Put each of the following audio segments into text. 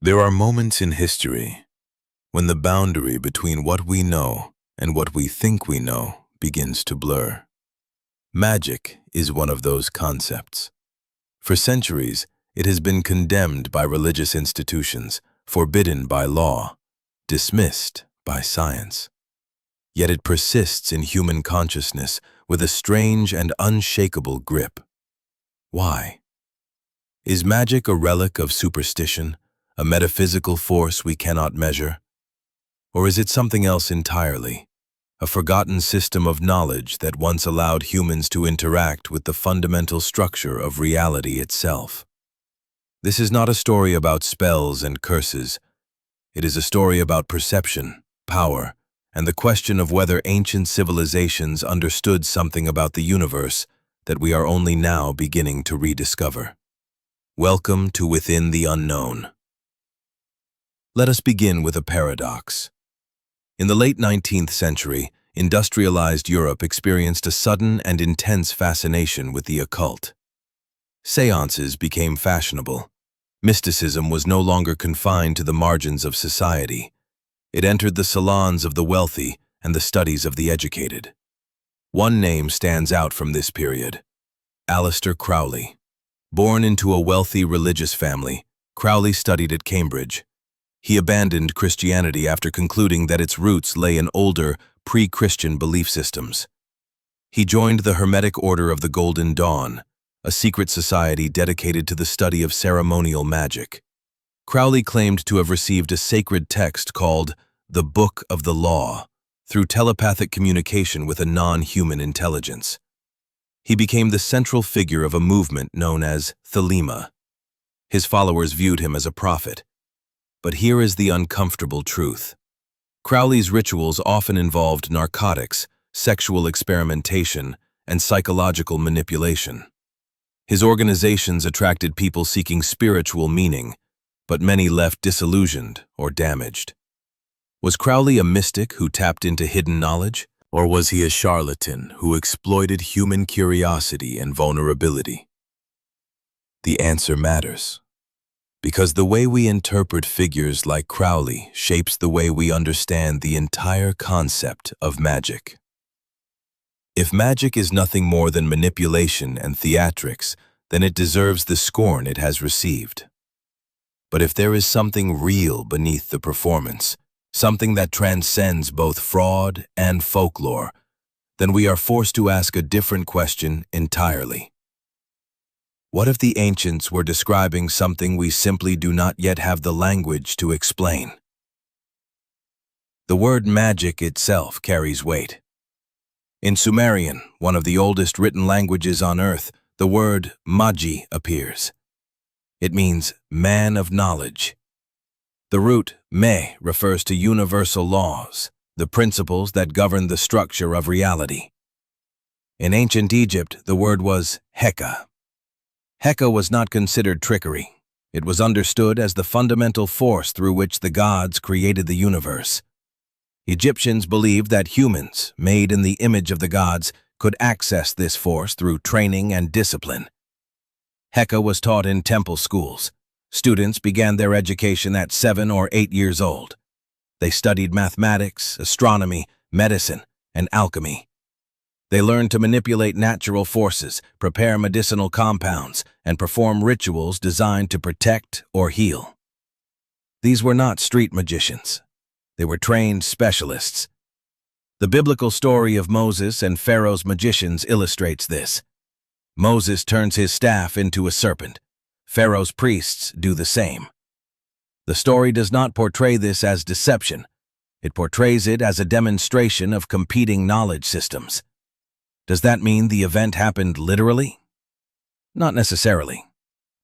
There are moments in history when the boundary between what we know and what we think we know begins to blur. Magic is one of those concepts. For centuries, it has been condemned by religious institutions, forbidden by law, dismissed by science. Yet it persists in human consciousness with a strange and unshakable grip. Why? Is magic a relic of superstition, a metaphysical force we cannot measure? Or is it something else entirely, a forgotten system of knowledge that once allowed humans to interact with the fundamental structure of reality itself? This is not a story about spells and curses. It is a story about perception, power, and the question of whether ancient civilizations understood something about the universe that we are only now beginning to rediscover. Welcome to Within the Unknown. Let us begin with a paradox. In the late 19th century, industrialized Europe experienced a sudden and intense fascination with the occult. Seances became fashionable. Mysticism was no longer confined to the margins of society. It entered the salons of the wealthy and the studies of the educated. One name stands out from this period: Aleister Crowley. Born into a wealthy religious family, Crowley studied at Cambridge. He abandoned Christianity after concluding that its roots lay in older, pre-Christian belief systems. He joined the Hermetic Order of the Golden Dawn, a secret society dedicated to the study of ceremonial magic. Crowley claimed to have received a sacred text called the Book of the Law through telepathic communication with a non-human intelligence. He became the central figure of a movement known as Thelema. His followers viewed him as a prophet. But here is the uncomfortable truth. Crowley's rituals often involved narcotics, sexual experimentation, and psychological manipulation. His organizations attracted people seeking spiritual meaning, but many left disillusioned or damaged. Was Crowley a mystic who tapped into hidden knowledge? Or was he a charlatan who exploited human curiosity and vulnerability? The answer matters, because the way we interpret figures like Crowley shapes the way we understand the entire concept of magic. If magic is nothing more than manipulation and theatrics, then it deserves the scorn it has received. But if there is something real beneath the performance, something that transcends both fraud and folklore, then we are forced to ask a different question entirely. What if the ancients were describing something we simply do not yet have the language to explain? The word magic itself carries weight. In Sumerian, one of the oldest written languages on Earth, the word magi appears. It means man of knowledge. The root me refers to universal laws, the principles that govern the structure of reality. In ancient Egypt, the word was Heka. Heka was not considered trickery. It was understood as the fundamental force through which the gods created the universe. Egyptians believed that humans, made in the image of the gods, could access this force through training and discipline. Heka was taught in temple schools. Students began their education at 7 or 8 years old. They studied mathematics, astronomy, medicine, and alchemy. They learned to manipulate natural forces, prepare medicinal compounds, and perform rituals designed to protect or heal. These were not street magicians. They were trained specialists. The biblical story of Moses and Pharaoh's magicians illustrates this. Moses turns his staff into a serpent. Pharaoh's priests do the same. The story does not portray this as deception. It portrays it as a demonstration of competing knowledge systems. Does that mean the event happened literally? Not necessarily.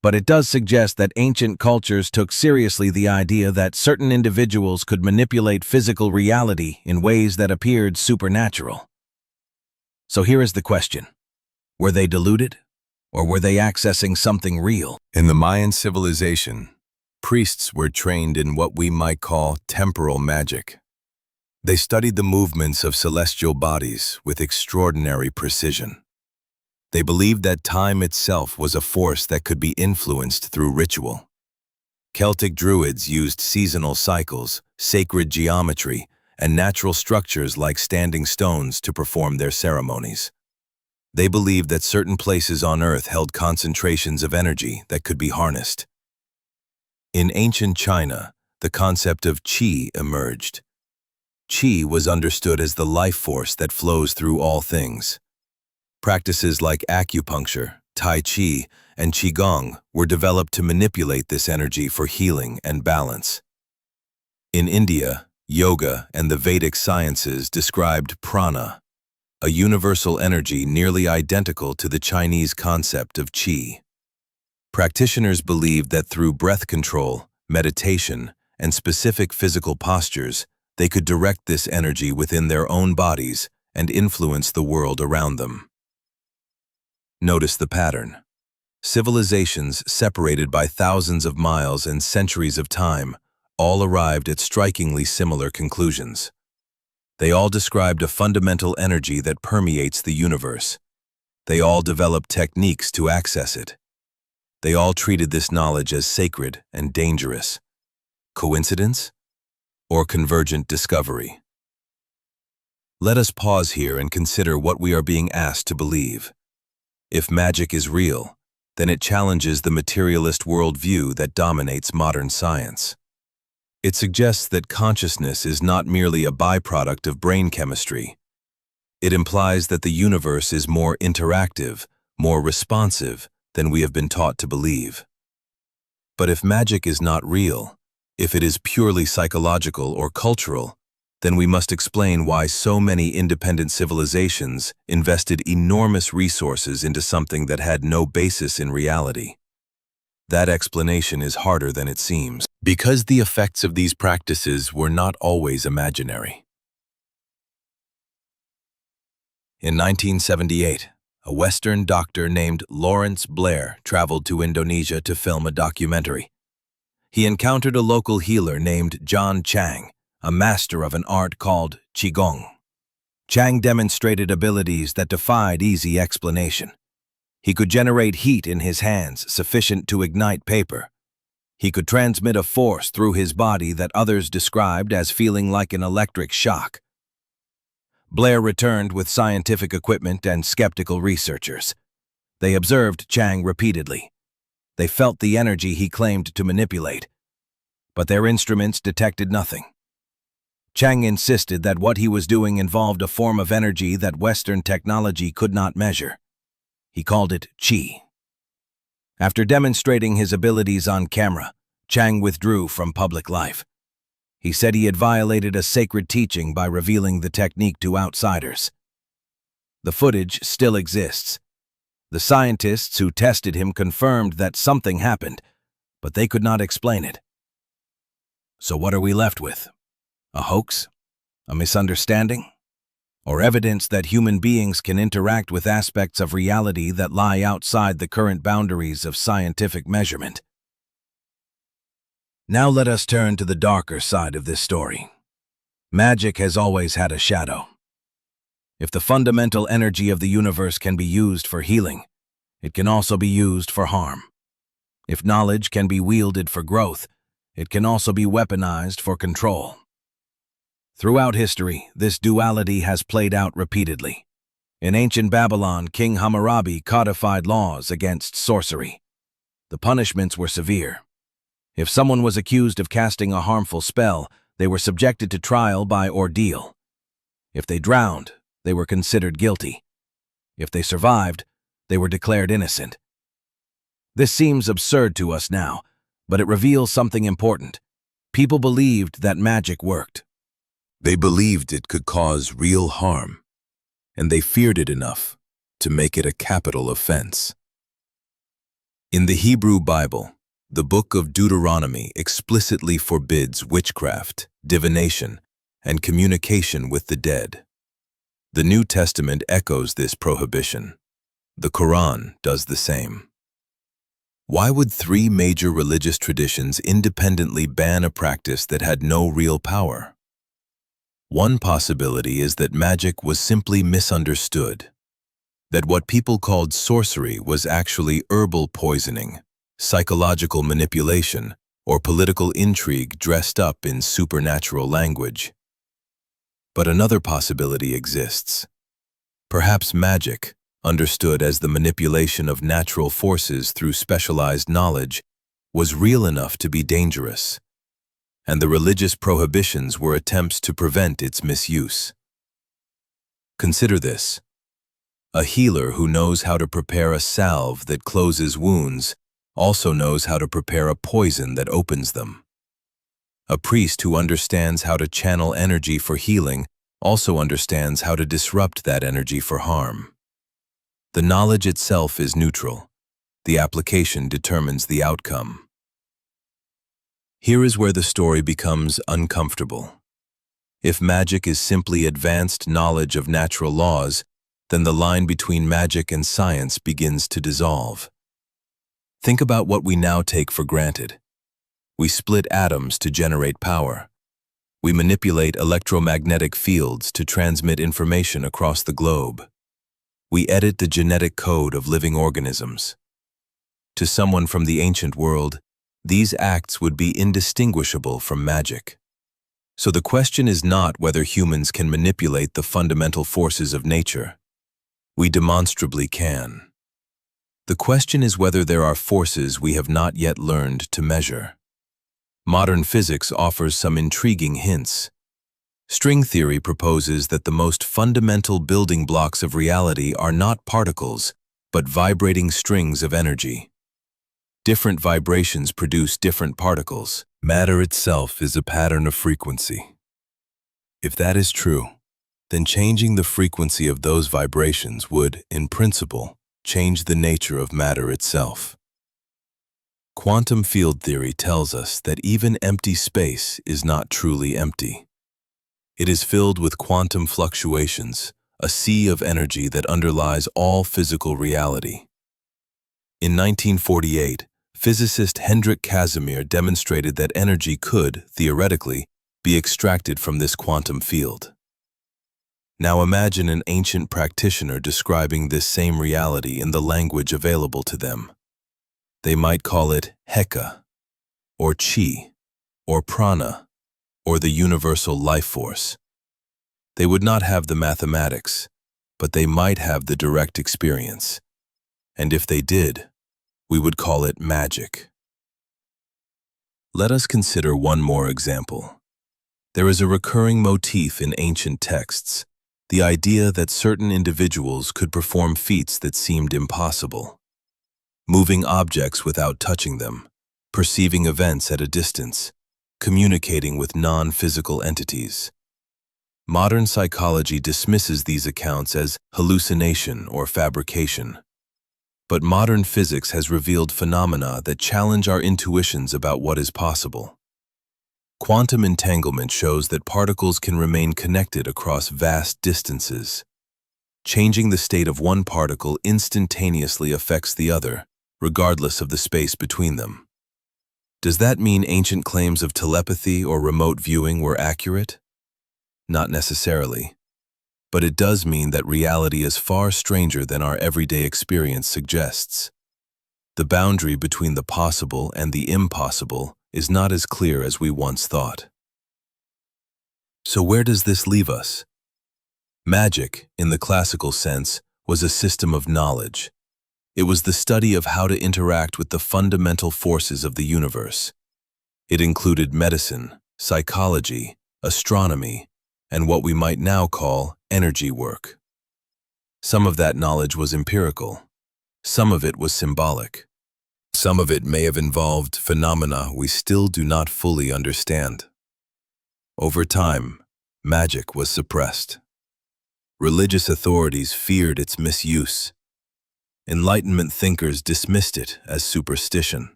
But it does suggest that ancient cultures took seriously the idea that certain individuals could manipulate physical reality in ways that appeared supernatural. So here is the question. Were they deluded? Or were they accessing something real? In the Mayan civilization, priests were trained in what we might call temporal magic. They studied the movements of celestial bodies with extraordinary precision. They believed that time itself was a force that could be influenced through ritual. Celtic Druids used seasonal cycles, sacred geometry, and natural structures like standing stones to perform their ceremonies. They believed that certain places on Earth held concentrations of energy that could be harnessed. In ancient China, the concept of qi emerged. Qi was understood as the life force that flows through all things. Practices like acupuncture, tai chi, and qigong were developed to manipulate this energy for healing and balance. In India, yoga and the Vedic sciences described prana, a universal energy nearly identical to the Chinese concept of qi. Practitioners believed that through breath control, meditation, and specific physical postures, they could direct this energy within their own bodies and influence the world around them. Notice the pattern. Civilizations separated by thousands of miles and centuries of time all arrived at strikingly similar conclusions. They all described a fundamental energy that permeates the universe. They all developed techniques to access it. They all treated this knowledge as sacred and dangerous. Coincidence? Or convergent discovery? Let us pause here and consider what we are being asked to believe. If magic is real, then it challenges the materialist worldview that dominates modern science. It suggests that consciousness is not merely a byproduct of brain chemistry. It implies that the universe is more interactive, more responsive than we have been taught to believe. But if magic is not real, if it is purely psychological or cultural, then we must explain why so many independent civilizations invested enormous resources into something that had no basis in reality. That explanation is harder than it seems, because the effects of these practices were not always imaginary. In 1978, a Western doctor named Lawrence Blair traveled to Indonesia to film a documentary. He encountered a local healer named John Chang, a master of an art called Qigong. Chang demonstrated abilities that defied easy explanation. He could generate heat in his hands sufficient to ignite paper. He could transmit a force through his body that others described as feeling like an electric shock. Blair returned with scientific equipment and skeptical researchers. They observed Chang repeatedly. They felt the energy he claimed to manipulate, but their instruments detected nothing. Chang insisted that what he was doing involved a form of energy that Western technology could not measure. He called it qi. After demonstrating his abilities on camera, Chang withdrew from public life. He said he had violated a sacred teaching by revealing the technique to outsiders. The footage still exists. The scientists who tested him confirmed that something happened, but they could not explain it. So what are we left with? A hoax? A misunderstanding? Or evidence that human beings can interact with aspects of reality that lie outside the current boundaries of scientific measurement? Now let us turn to the darker side of this story. Magic has always had a shadow. If the fundamental energy of the universe can be used for healing, it can also be used for harm. If knowledge can be wielded for growth, it can also be weaponized for control. Throughout history, this duality has played out repeatedly. In ancient Babylon, King Hammurabi codified laws against sorcery. The punishments were severe. If someone was accused of casting a harmful spell, they were subjected to trial by ordeal. If they drowned, they were considered guilty. If they survived, they were declared innocent. This seems absurd to us now, but it reveals something important. People believed that magic worked. They believed it could cause real harm, and they feared it enough to make it a capital offense. In the Hebrew Bible, the book of Deuteronomy explicitly forbids witchcraft, divination, and communication with the dead. The New Testament echoes this prohibition. The Quran does the same. Why would three major religious traditions independently ban a practice that had no real power? One possibility is that magic was simply misunderstood, that what people called sorcery was actually herbal poisoning, psychological manipulation, or political intrigue dressed up in supernatural language. But another possibility exists. Perhaps magic, understood as the manipulation of natural forces through specialized knowledge, was real enough to be dangerous, and the religious prohibitions were attempts to prevent its misuse. Consider this. A healer who knows how to prepare a salve that closes wounds also knows how to prepare a poison that opens them. A priest who understands how to channel energy for healing also understands how to disrupt that energy for harm. The knowledge itself is neutral. The application determines the outcome. Here is where the story becomes uncomfortable. If magic is simply advanced knowledge of natural laws, then the line between magic and science begins to dissolve. Think about what we now take for granted. We split atoms to generate power. We manipulate electromagnetic fields to transmit information across the globe. We edit the genetic code of living organisms. To someone from the ancient world, these acts would be indistinguishable from magic. So the question is not whether humans can manipulate the fundamental forces of nature. We demonstrably can. The question is whether there are forces we have not yet learned to measure. Modern physics offers some intriguing hints. String theory proposes that the most fundamental building blocks of reality are not particles, but vibrating strings of energy. Different vibrations produce different particles. Matter itself is a pattern of frequency. If that is true, then changing the frequency of those vibrations would, in principle, change the nature of matter itself. Quantum field theory tells us that even empty space is not truly empty. It is filled with quantum fluctuations, a sea of energy that underlies all physical reality. In 1948, physicist Hendrik Casimir demonstrated that energy could, theoretically, be extracted from this quantum field. Now imagine an ancient practitioner describing this same reality in the language available to them. They might call it Heka, or Chi, or Prana, or the universal life force. They would not have the mathematics, but they might have the direct experience. And if they did, we would call it magic. Let us consider one more example. There is a recurring motif in ancient texts, the idea that certain individuals could perform feats that seemed impossible. Moving objects without touching them, perceiving events at a distance, communicating with non-physical entities. Modern psychology dismisses these accounts as hallucination or fabrication. But modern physics has revealed phenomena that challenge our intuitions about what is possible. Quantum entanglement shows that particles can remain connected across vast distances. Changing the state of one particle instantaneously affects the other, regardless of the space between them. Does that mean ancient claims of telepathy or remote viewing were accurate? Not necessarily. But it does mean that reality is far stranger than our everyday experience suggests. The boundary between the possible and the impossible is not as clear as we once thought. So where does this leave us? Magic, in the classical sense, was a system of knowledge. It was the study of how to interact with the fundamental forces of the universe. It included medicine, psychology, astronomy, and what we might now call energy work. Some of that knowledge was empirical. Some of it was symbolic. Some of it may have involved phenomena we still do not fully understand. Over time, magic was suppressed. Religious authorities feared its misuse. Enlightenment thinkers dismissed it as superstition.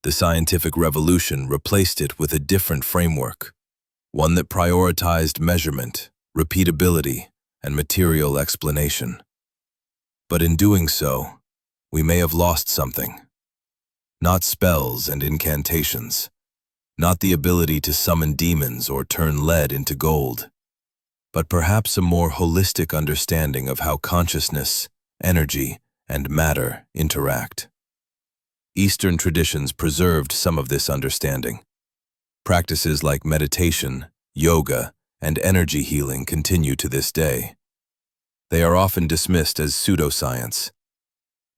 The scientific revolution replaced it with a different framework, one that prioritized measurement, repeatability, and material explanation. But in doing so, we may have lost something. Not spells and incantations, not the ability to summon demons or turn lead into gold, but perhaps a more holistic understanding of how consciousness, energy, and matter interact. Eastern traditions preserved some of this understanding. Practices like meditation, yoga, and energy healing continue to this day. They are often dismissed as pseudoscience,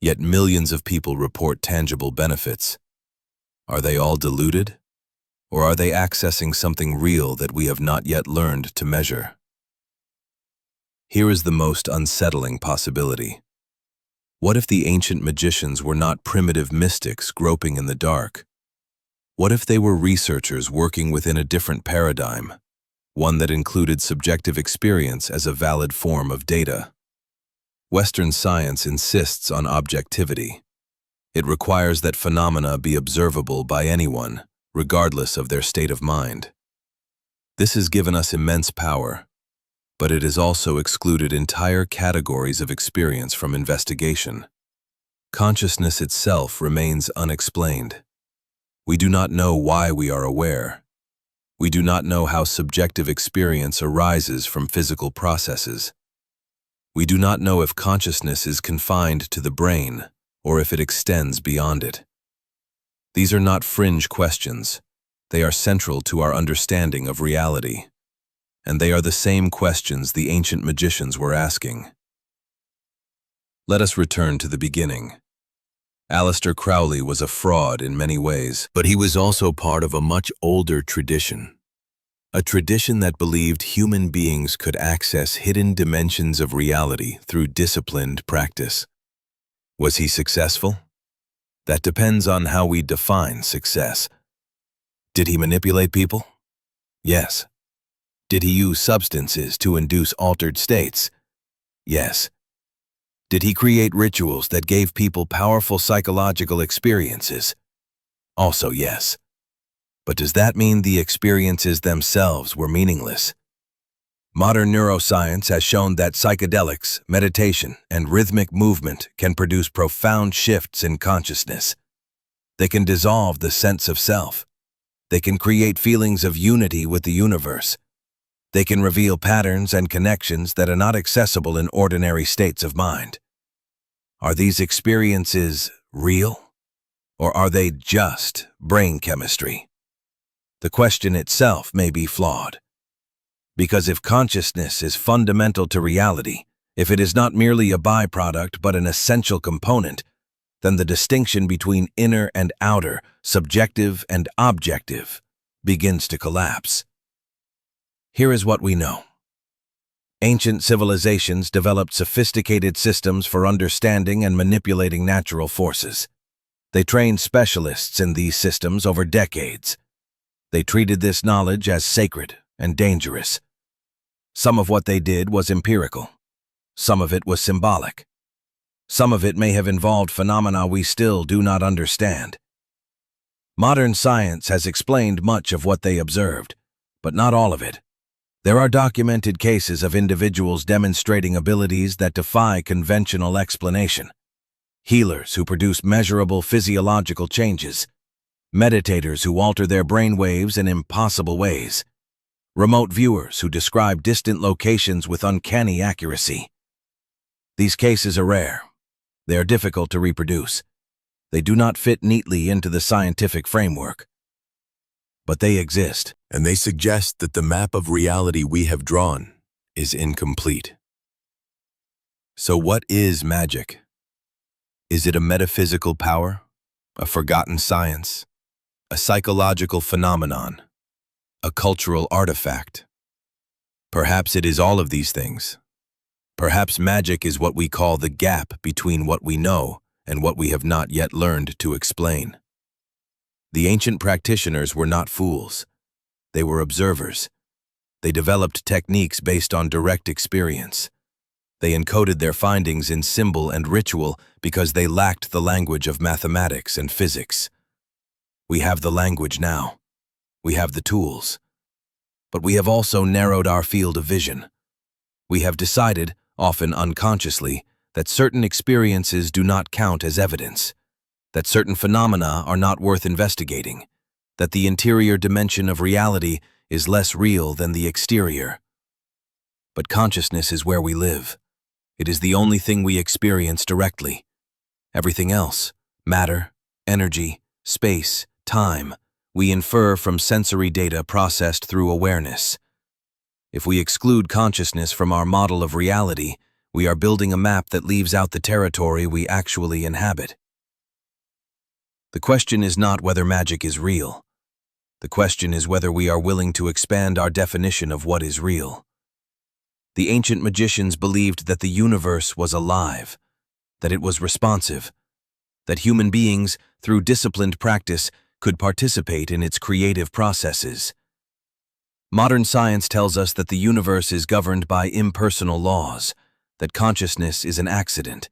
yet millions of people report tangible benefits. Are they all deluded? Or are they accessing something real that we have not yet learned to measure? Here is the most unsettling possibility. What if the ancient magicians were not primitive mystics groping in the dark? What if they were researchers working within a different paradigm, one that included subjective experience as a valid form of data? Western science insists on objectivity. It requires that phenomena be observable by anyone, regardless of their state of mind. This has given us immense power, but it has also excluded entire categories of experience from investigation. Consciousness itself remains unexplained. We do not know why we are aware. We do not know how subjective experience arises from physical processes. We do not know if consciousness is confined to the brain or if it extends beyond it. These are not fringe questions. They are central to our understanding of reality. And they are the same questions the ancient magicians were asking. Let us return to the beginning. Aleister Crowley was a fraud in many ways, but he was also part of a much older tradition. A tradition that believed human beings could access hidden dimensions of reality through disciplined practice. Was he successful? That depends on how we define success. Did he manipulate people? Yes. Did he use substances to induce altered states? Yes. Did he create rituals that gave people powerful psychological experiences? Also yes. But does that mean the experiences themselves were meaningless? Modern neuroscience has shown that psychedelics, meditation, and rhythmic movement can produce profound shifts in consciousness. They can dissolve the sense of self. They can create feelings of unity with the universe. They can reveal patterns and connections that are not accessible in ordinary states of mind. Are these experiences real? Or are they just brain chemistry? The question itself may be flawed. Because if consciousness is fundamental to reality, if it is not merely a byproduct but an essential component, then the distinction between inner and outer, subjective and objective, begins to collapse. Here is what we know. Ancient civilizations developed sophisticated systems for understanding and manipulating natural forces. They trained specialists in these systems over decades. They treated this knowledge as sacred and dangerous. Some of what they did was empirical. Some of it was symbolic. Some of it may have involved phenomena we still do not understand. Modern science has explained much of what they observed, but not all of it. There are documented cases of individuals demonstrating abilities that defy conventional explanation. Healers who produce measurable physiological changes. Meditators who alter their brain waves in impossible ways. Remote viewers who describe distant locations with uncanny accuracy. These cases are rare. They are difficult to reproduce. They do not fit neatly into the scientific framework. But they exist, and they suggest that the map of reality we have drawn is incomplete. So what is magic? Is it a metaphysical power, a forgotten science, a psychological phenomenon, a cultural artifact? Perhaps it is all of these things. Perhaps magic is what we call the gap between what we know and what we have not yet learned to explain. The ancient practitioners were not fools. They were observers. They developed techniques based on direct experience. They encoded their findings in symbol and ritual because they lacked the language of mathematics and physics. We have the language now. We have the tools. But we have also narrowed our field of vision. We have decided, often unconsciously, that certain experiences do not count as evidence, that certain phenomena are not worth investigating, that the interior dimension of reality is less real than the exterior. But consciousness is where we live. It is the only thing we experience directly. Everything else, matter, energy, space, time, we infer from sensory data processed through awareness. If we exclude consciousness from our model of reality, we are building a map that leaves out the territory we actually inhabit. The question is not whether magic is real. The question is whether we are willing to expand our definition of what is real. The ancient magicians believed that the universe was alive, that it was responsive, that human beings, through disciplined practice, could participate in its creative processes. Modern science tells us that the universe is governed by impersonal laws, that consciousness is an accident,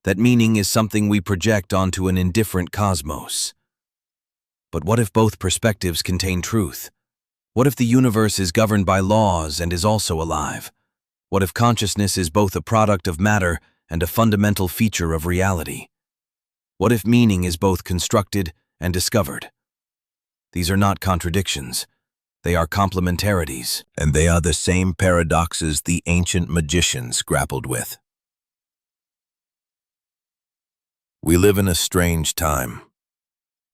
that meaning is something we project onto an indifferent cosmos. But what if both perspectives contain truth? What if the universe is governed by laws and is also alive? What if consciousness is both a product of matter and a fundamental feature of reality? What if meaning is both constructed and discovered? These are not contradictions. They are complementarities, and they are the same paradoxes the ancient magicians grappled with. We live in a strange time.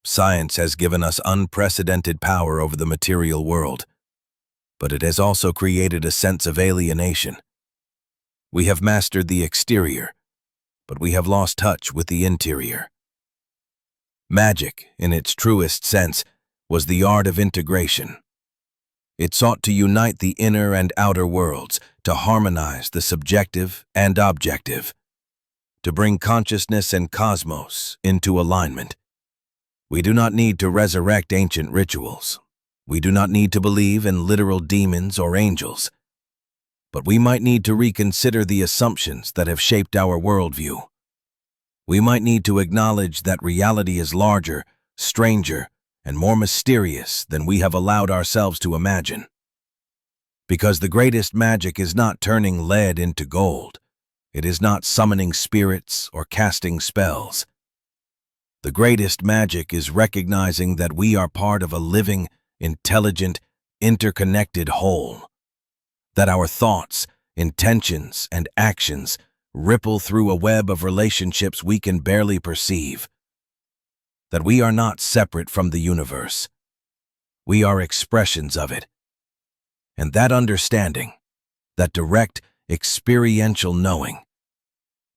Science has given us unprecedented power over the material world, but it has also created a sense of alienation. We have mastered the exterior, but we have lost touch with the interior. Magic, in its truest sense, was the art of integration. It sought to unite the inner and outer worlds, to harmonize the subjective and objective, to bring consciousness and cosmos into alignment. We do not need to resurrect ancient rituals. We do not need to believe in literal demons or angels. But we might need to reconsider the assumptions that have shaped our worldview. We might need to acknowledge that reality is larger, stranger, and more mysterious than we have allowed ourselves to imagine. Because the greatest magic is not turning lead into gold. It is not summoning spirits or casting spells. The greatest magic is recognizing that we are part of a living, intelligent, interconnected whole. That our thoughts, intentions, and actions ripple through a web of relationships we can barely perceive. That we are not separate from the universe. We are expressions of it. And that understanding, that direct, experiential knowing,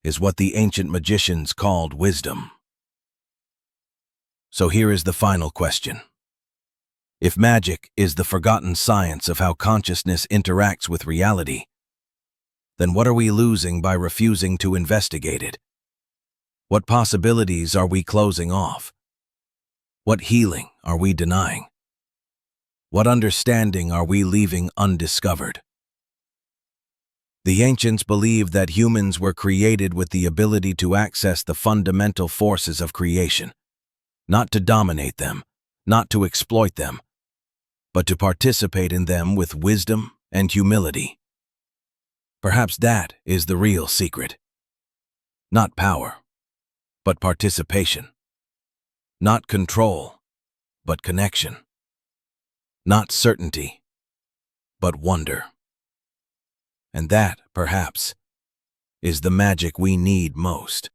is what the ancient magicians called wisdom. So here is the final question. If magic is the forgotten science of how consciousness interacts with reality, then what are we losing by refusing to investigate it? What possibilities are we closing off? What healing are we denying? What understanding are we leaving undiscovered? The ancients believed that humans were created with the ability to access the fundamental forces of creation, not to dominate them, not to exploit them, but to participate in them with wisdom and humility. Perhaps that is the real secret. Not power, but participation. Not control, but connection. Not certainty, but wonder. And that, perhaps, is the magic we need most.